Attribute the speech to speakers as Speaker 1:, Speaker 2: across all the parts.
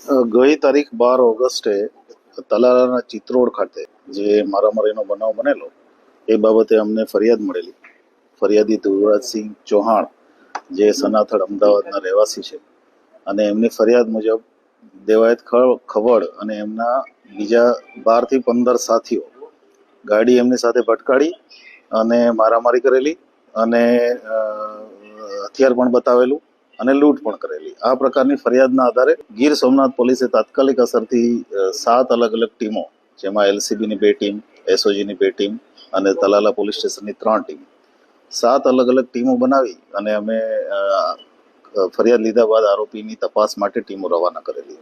Speaker 1: ગઈ તારીખ 12 ઓગસ્ટે તલાલાના ચિત્રોડ ખાતે જે મારામારીનો બનાવ બનેલો એ બાબતે અમને ફરિયાદ મળેલી. ફરિયાદી ધ્રુવરાજસિંહ ચૌહાણ જે સનાથડ અમદાવાદના રહેવાસી છે અને એમની ફરિયાદ મુજબ દેવાયત ખવડ અને એમના બીજા 12 થી 15 સાથીઓ ગાડી એમની સાથે ભટકાડી અને મારામારી કરેલી અને હથિયાર પણ બતાવેલું અને લૂંટ પણ કરેલી. આ પ્રકારની ફરિયાદના આધારે ગીર સોમનાથ પોલીસે તાત્કાલિક અસરથી 7 અલગ અલગ ટીમો, જેમાં એલસીબીની 2 ટીમ, એસઓજીની 2 ટીમ અને તલાલા પોલીસ સ્ટેશનની 3 ટીમ, 7 અલગ અલગ ટીમો બનાવી અને અમે ફરિયાદ લીધા બાદ આરોપીની તપાસ માટે ટીમો રવાના કરેલી.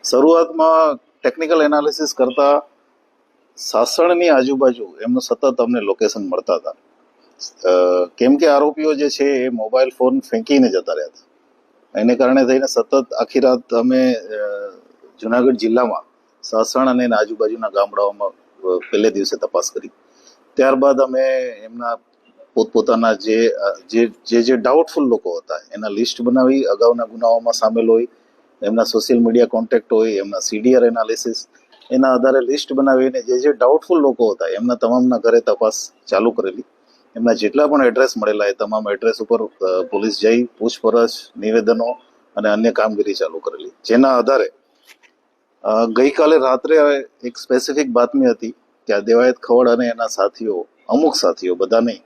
Speaker 1: શરૂઆતમાં ટેકનિકલ એનાલિસિસ કરતા સાસણની આજુબાજુ એમનું સતત અમને લોકેશન મળતા હતા, કેમ કે આરોપીઓ જે છે એ મોબાઈલ ફોન ફેંકીને જતા રહ્યા હતા. એને કારણે થઈને સતત આખી રાત અમે જુનાગઢ જિલ્લામાં સાસણ અને આજુબાજુના ગામડાઓમાં પહેલે દિવસે તપાસ કરી. ત્યારબાદ અમે એમના પોતપોતાના જે ડાઉટફુલ લોકો હતા એના લિસ્ટ બનાવી, અગાઉના ગુનાઓમાં સામેલ હોય, એમના સોશિયલ મીડિયા કોન્ટેક્ટ હોય, એમના સીડીઆર એનાલિસિસ, એના આધારે લિસ્ટ બનાવીને જે ડાઉટફુલ લોકો હતા એમના તમામના ઘરે તપાસ ચાલુ કરેલી. એમના જેટલા પણ એડ્રેસ મળેલા એ તમામ એડ્રેસ ઉપર પોલીસ જઈ પૂછપરછ, નિવેદનો અને અન્ય કામગીરી ચાલુ કરેલી. જેના આધારે ગઈકાલે રાત્રે એક સ્પેસિફિક બાતમી હતી કે આ દેવાયત ખવડ અને એના સાથીઓ, અમુક સાથીઓ, બધા નહીં,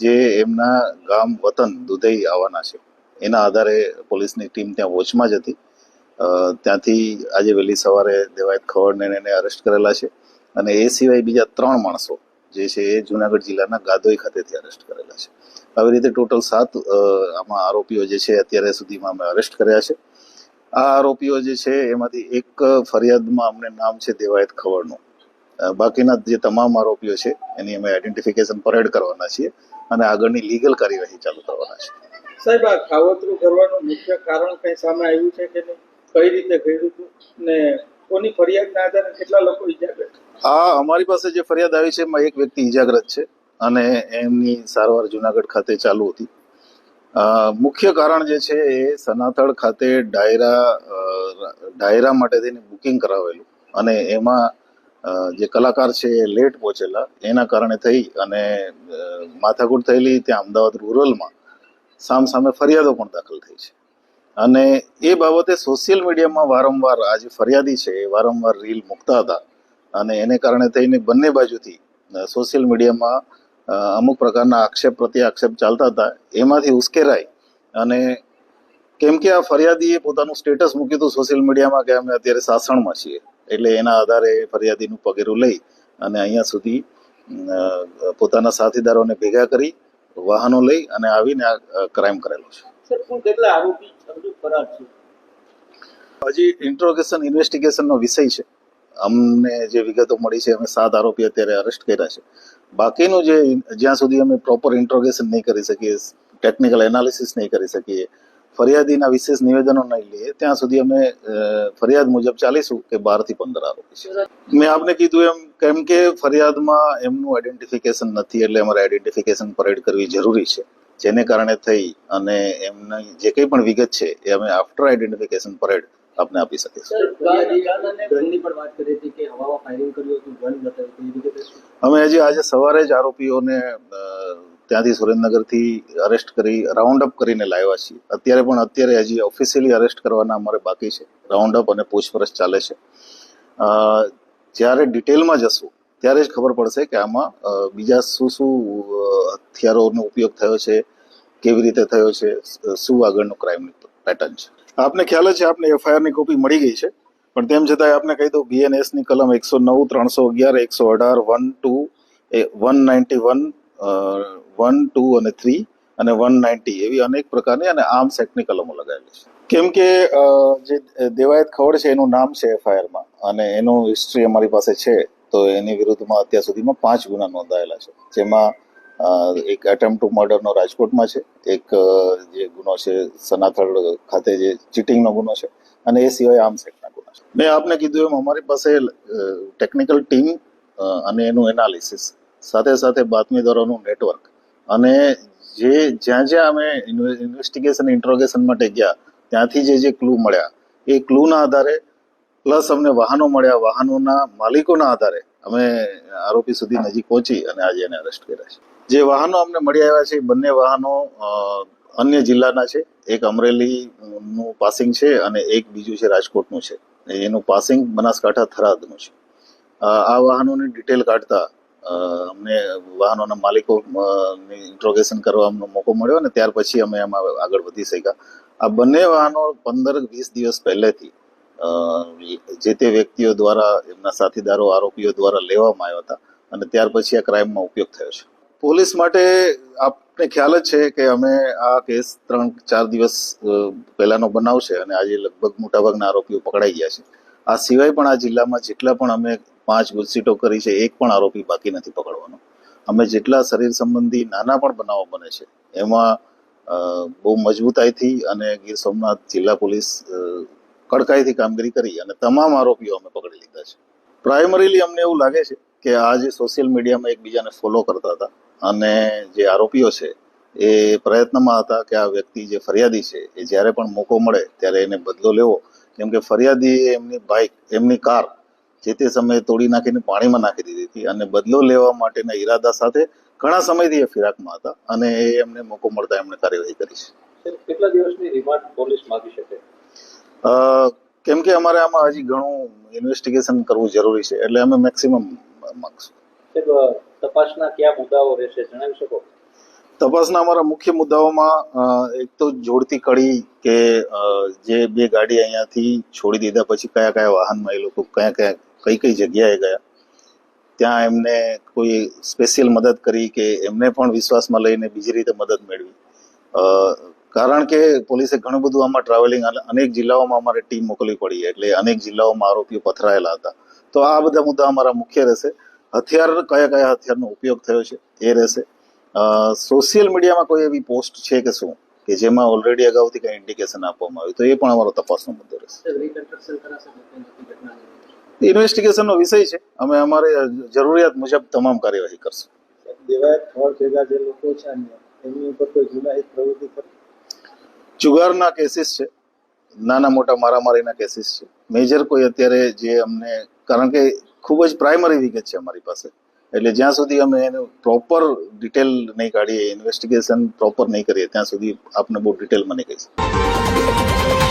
Speaker 1: જે એમના ગામ વતન દુધઈ આવવાના છે. એના આધારે પોલીસની ટીમ ત્યાં વોચમાં જ હતી. ત્યાંથી આજે વહેલી સવારે દેવાયત ખવડને એને અરેસ્ટ કરેલા છે અને એ સિવાય બીજા 3 માણસો જે છે એ જુનાગઢ જિલ્લાના ગાદોઈ ખાતેથી અરેસ્ટ કરેલા છે. આવી રીતે ટોટલ 7 આમાં આરોપીઓ જે છે અત્યારે સુધીમાં અમે અરેસ્ટ કર્યા છે. આ આરોપીઓ જે છે એમાંથી એક ફરિયાદમાં અમને નામ છે દેવાયત ખવડનું. બાકીના જે તમામ આરોપીઓ છે એની અમે આઈડેન્ટિફિકેશન પરેડ કરવાના છીએ અને આગળની લીગલ કાર્યવાહી ચાલુ કરવાના છે.
Speaker 2: સાહેબ, આ ખાવતરું કરવાનું મુખ્ય કારણ કઈ સામે આવ્યું છે કે નહીં? કઈ રીતે કર્યું હતું ને કોની ફરિયાદના આધારે કેટલા લોકો ઇજાગ્રસ્ત?
Speaker 1: અમારી પાસે જે ફરિયાદ આવી છે એમાં એક વ્યક્તિ ઇજાગ્રસ્ત છે અને એમની સારવાર જુનાગઢ ખાતે ચાલુ હતી. મુખ્ય કારણ જે છે એ સનાથડ ખાતે ડાયરા માટે થઈને બુકિંગ કરાવેલું અને એમાં જે કલાકાર છે એ લેટ પહોંચેલા, એના કારણે થઈ અને માથાકૂટ થયેલી. ત્યાં અમદાવાદ રૂરલમાં સામે ફરિયાદો પણ દાખલ થઈ છે અને એ બાબતે સોશિયલ મીડિયામાં વારંવાર આ જે ફરિયાદી છે એ વારંવાર રીલ મૂકતા હતા અને એને કારણે થઈને બંને બાજુથી સોશિયલ મીડિયામાં અમુક પ્રકારના આક્ષેપ ચાલતા હતા. એમાંથી ઉશ્કેરાય અને કેમ કે આ ફરિયાદીએ પોતાનું સ્ટેટસ મૂક્યું હતું સોશિયલ મીડિયામાં કે અમે અત્યારે સાસણમાં છીએ, એટલે એના આધારે ફરિયાદીનું પગેરું લઈ અને અહીંયા સુધી પોતાના સાથીદારોને ભેગા કરી વાહનો લઈ અને આવીને આ ક્રાઇમ કરેલો છે.
Speaker 2: કેટલા આરોપી હજુ ફરાર છે?
Speaker 1: હજી ઇન્વેસ્ટિગેશનનો વિષય છે. અમને જે વિગતો મળી છે અમે 7 આરોપી અત્યારે અરેસ્ટ કર્યા છે. બાકીનું જ્યાં સુધી અમે પ્રોપર ઇન્ટ્રોગેશન નહીં કરી શકીએ, ટેકનિકલ એનાલિસિસ નહીં કરી શકીએ, ફરિયાદીના વિશેષ નિવેદનો નહીં લઈએ, ત્યાં સુધી અમે ફરિયાદ મુજબ ચાલીશું કે 12 થી 15 આરોપી છે. મેં આપને કીધું એમ, કેમ કે ફરિયાદમાં એમનું આઈડેન્ટિફિકેશન નથી એટલે અમારે આઈડેન્ટિફિકેશન પરેડ કરવી જરૂરી છે. જેને કારણે થઈ અને એમની જે કંઈ પણ વિગત છે એ અમે આફ્ટર આઈડેન્ટિફિકેશન પરેડ આપને આપી શકીશું. અમે હજી આજે સવારે જ આરોપીઓને ત્યાંથી સુરેન્દ્રનગરથી અરેસ્ટ કરી રાઉન્ડ અપ કરીને લાવ્યા છીએ. અત્યારે હજી ઓફિશિયલી અરેસ્ટ કરવાના અમારે બાકી છે. રાઉન્ડ અપ અને પૂછપરછ ચાલે છે. જ્યારે ડિટેલમાં જશું ત્યારે જ ખબર પડશે કે આમાં બીજા શું હથિયારોનો ઉપયોગ થયો છે, કેવી રીતે થયો છે, શું આગળનું ક્રાઇમનું પેટર્ન છે. આપને ખ્યાલ છે, આપને એફઆઈઆરની કોપી મળી ગઈ છે, પણ તેમ છતાં આપને કહી દઉં, બીએનએસની કલમ 109, 311, 118, 191, 1, 2 અને 3 અને 190 એવી અનેક પ્રકારની અને આર્મ્સ એક્ટની કલમો લગાવેલી છે. કેમ કે જે દેવાયત ખવડ છે એનું નામ છે એફઆઈઆરમાં અને એનું હિસ્ટ્રી અમારી પાસે છે, તો એની વિરુદ્ધમાં અત્યાર સુધીમાં 5 ગુના નોંધાયેલા છે. જેમાં એક એટેમ્પ્ટ ટુ મર્ડરનો રાજકોટમાં છે, એક જે ગુનો છે સનાથડ ખાતે જે ચીટિંગનો ગુનો છે અને એ સિવાય આર્મ્સ એક્ટના ગુના છે. મેં આપને કીધું એમ અમારી પાસે ટેકનિકલ ટીમ અને એનું એનાલિસિસ સાથે બાતમીદારોનું નેટવર્ક અને જ્યાં અમે ઇન્વેસ્ટિગેશન ઇન્ટ્રોગેશન માટે ગયા ત્યાંથી જે ક્લુ મળ્યા એ ક્લુના આધારે પ્લસ અમને વાહનો મળ્યા, વાહનોના માલિકોના આધારે અમે આરોપી સુધી નજીક પહોંચી અને આજે એને અરેસ્ટ કર્યા છે. જે વાહનો અમને મળી આવ્યા છે એ બંને વાહનો અન્ય જિલ્લાના છે. એક અમરેલીનું પાસિંગ છે અને એક બીજું છે રાજકોટનું છે. એનું પાસિંગ બનાસકાંઠા થરાદનું છે. આ વાહનોની ડિટેલ કાઢતા અમને વાહનોના માલિકો ઇન્ટ્રોગેશન કરવાનો મોકો મળ્યો અને ત્યાર પછી અમે એમાં આગળ વધી શક્યા. આ બંને વાહનો 15-20 દિવસ પહેલેથી જે તે વ્યક્તિઓ દ્વારા, એમના સાથીદારો, આરોપીઓ દ્વારા લેવામાં આવ્યા હતા અને ત્યાર પછી આ ક્રાઇમમાં ઉપયોગ થયો છે. પોલીસ માટે આપને ખ્યાલ જ છે કે અમે આ કેસ 3-4 દિવસ પહેલાનો બનાવ છે અને આજે લગભગ મોટાભાગના આરોપીઓ પકડાઈ ગયા છે. આ સિવાય પણ આ જિલ્લામાં જેટલા પણ અમે 5 ગુજસીટો કરી છે, એક પણ આરોપી બાકી નથી પકડવાનો. અમે જેટલા શરીર સંબંધી નાના પણ બનાવો બને છે એમાં બહુ મજબૂતાઈથી અને ગીર સોમનાથ જિલ્લા પોલીસ કડકાઈથી કામગીરી કરી અને તમામ આરોપીઓ અમે પકડી લીધા છે. પ્રાઇમરીલી અમને એવું લાગે છે કે આ જે સોશિયલ મીડિયામાં એકબીજાને ફોલો કરતા હતા અને જે આરોપીઓ છે એ પ્રયત્નમાં હતા કે આ વ્યક્તિ જે ફરિયાદી છે એ જ્યારે પણ મોકો મળે ત્યારે એને બદલો લેવો, કેમ કે ફરિયાદીએ એમની બાઇક, એમની કાર જે તે સમયે તોડી નાખીને પાણીમાં નાખી દીધી હતી અને બદલો લેવા માટેના ઈરાદા સાથે ઘણા સમયથી એ ફિરાકમાં હતા અને એ એમને મોકો મળતા એમણે કાર્યવાહી કરી છે.
Speaker 3: કેટલા દિવસની રિમાન્ડ પોલીસ માંગી શકે?
Speaker 1: કેમ કે અમારે આમાં હજી ઘણું ઇન્વેસ્ટિગેશન કરવું જરૂરી છે એટલે અમે મેક્સિમમ માંગશું.
Speaker 3: તપાસના કયા મુદ્દાઓ રહેશે જણાવી શકો?
Speaker 1: તપાસના અમારા મુખ્ય મુદ્દાઓમાં એક તો જોડતી કડી કે જે બે ગાડી અહીંયાથી છોડી દીધા પછી કયા કયા વાહનમાં એ લોકો કઈ કઈ જગ્યાએ ગયા, ત્યાં એમને કોઈ સ્પેશિયલ મદદ કરી કે એમને પણ વિશ્વાસમાં લઈને બીજી રીતે મદદ મેળવી. કારણ કે પોલીસે ઘણું બધું આમાં ટ્રાવેલિંગ, અનેક જિલ્લાઓમાં અમારે ટીમ મોકલવી પડી એટલે અનેક જિલ્લાઓમાં આરોપીઓ પથરાયેલા હતા. તો આ બધા મુદ્દા અમારા મુખ્ય રહેશે. હથિયાર, કયા કયા હથિયારનો ઉપયોગ થયો છે એ રહેશે. સોશિયલ મીડિયામાં કોઈ એવી પોસ્ટ છે કે શું કે જેમાં ઓલરેડી અગાઉથી કંઈ ઇન્ડિકેશન આપવામાં આવ્યું, તો એ પણ અમારો તપાસનો મુદ્દો રહેશે. ઇન્વેસ્ટિગેશનનો વિષય છે, અમે અમારે જરૂરિયાત મુજબ તમામ કાર્યવાહી કરશું.
Speaker 2: દેવાયત ઘર ભેગા જે લોકો છે એમની ઉપર કોઈ ગુનાહિત પ્રવૃત્તિ કરી?
Speaker 1: જુગારના કેસીસ છે, નાના મોટા મારામારીના કેસીસ છે. મેજર કોઈ અત્યારે જે અમને, કારણ કે ખૂબ જ પ્રાઇમરી વિગત છે અમારી પાસે, એટલે જ્યાં સુધી અમે એનું પ્રોપર ડિટેલ નહીં કાઢીએ, ઇન્વેસ્ટિગેશન પ્રોપર નહીં કરીએ ત્યાં સુધી આપને બહુ ડિટેલમાં નહીં કહી શકીએ.